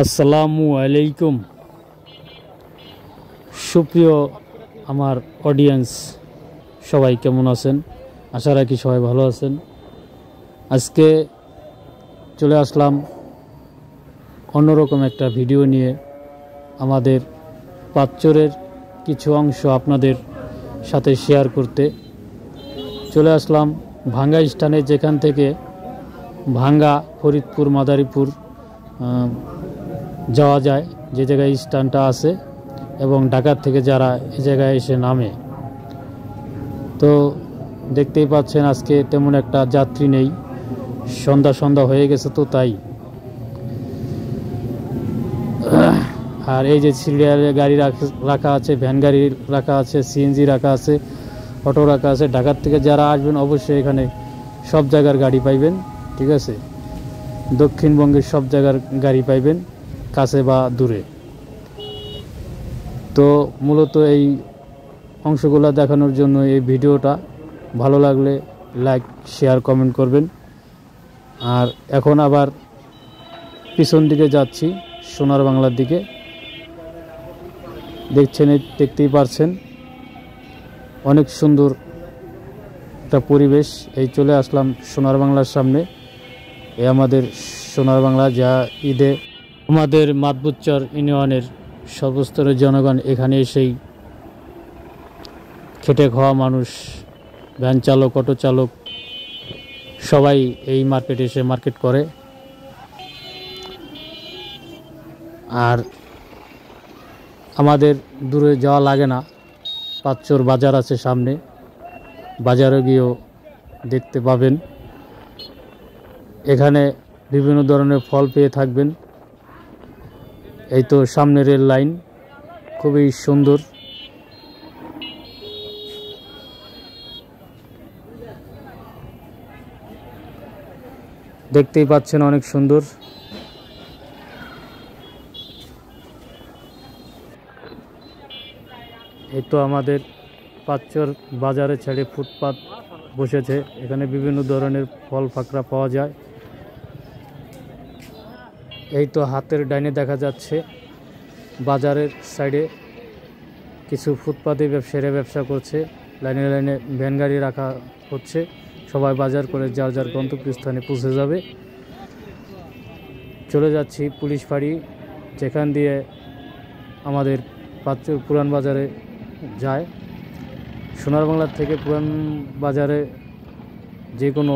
আসসালামু আলাইকুম সুপ্রিয় আমার অডিয়েন্স সবাই কেমন আছেন? আশা রাখি সবাই ভালো আছেন। আজকে চলে আসলাম অন্যরকম একটা ভিডিও নিয়ে। আমাদের পাঁচচরের কিছু অংশ আপনাদের সাথে শেয়ার করতে চলে আসলাম ভাঙ্গা স্থানে, যেখান থেকে ভাঙ্গা ফরিদপুর মাদারীপুর যাওয়া যায়, যে জায়গায় স্ট্যান্ডটা আছে, এবং ঢাকার থেকে যারা এই জায়গায় এসে নামে। তো দেখতেই পাচ্ছেন আজকে তেমন একটা যাত্রী নেই, সন্ধ্যা হয়ে গেছে, তো তাই। আর এই যে সিরিয়ালে গাড়ি রাখা আছে, ভ্যান গাড়ি রাখা আছে, সিএনজি রাখা আছে, অটো রাখা আছে। ঢাকার থেকে যারা আসবেন অবশ্যই এখানে সব জায়গার গাড়ি পাইবেন, ঠিক আছে? দক্ষিণবঙ্গের সব জায়গার গাড়ি পাইবেন, কাছে বা দূরে। তো মূলত এই অংশগুলো দেখানোর জন্য এই ভিডিওটা। ভালো লাগলে লাইক, শেয়ার, কমেন্ট করবেন। আর এখন আবার পিছন দিকে যাচ্ছি, সোনার বাংলার দিকে। দেখতেই পারছেন অনেক সুন্দর একটা পরিবেশ। এই চলে আসলাম সোনার বাংলার সামনে। এ আমাদের সোনার বাংলা, যা ঈদে আমাদের মাতবুচ্চর ইউনিয়নের সর্বস্তরের জনগণ এখানে এসেই খেটে খাওয়া মানুষ, ভ্যান চালক, অটো চালক, সবাই এই মার্কেটে এসে মার্কেট করে। আর আমাদের দূরে যাওয়া লাগে না, পাঁচচর বাজার আছে সামনে, বাজারে গিয়েও দেখতে পাবেন। এখানে বিভিন্ন ধরনের ফল পেয়ে থাকবেন। এই তো সামনে রেল লাইন, খুবই সুন্দর। দেখতেই পাচ্ছেন অনেক সুন্দর। এই তো আমাদের পাঁচচর বাজারে ছেড়ে ফুটপাত বসেছে, এখানে বিভিন্ন ধরনের ফল ফাকড়া পাওয়া যায়। এই তো হাতের ডাইনে দেখা যাচ্ছে বাজারের সাইডে কিছু ফুটপাতে ব্যবসায়ীরা ব্যবসা করছে। লাইনে লাইনে ভ্যান গাড়ি রাখা হচ্ছে, সবাই বাজার করে যার যার গন্তব্যস্থানে পৌঁছে যাবে। চলে যাচ্ছি পুলিশ ফাঁড়ি, যেখান দিয়ে আমাদের পাঁচচর পুরান বাজারে যায়। সোনার বাংলার থেকে পুরান বাজারে যে কোনো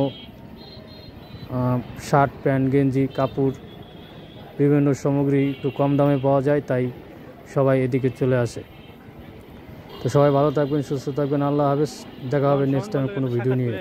শার্ট, প্যান্ট, গেঞ্জি, কাপড়, বিভিন্ন সামগ্রী একটু কম দামে পাওয়া যায়, তাই সবাই এদিকে চলে আসে। তো সবাই ভালো থাকবেন, সুস্থ থাকবেন। আল্লাহ হাফেজ। দেখা হবে নেক্সট টাইম কোনো ভিডিও নিয়ে।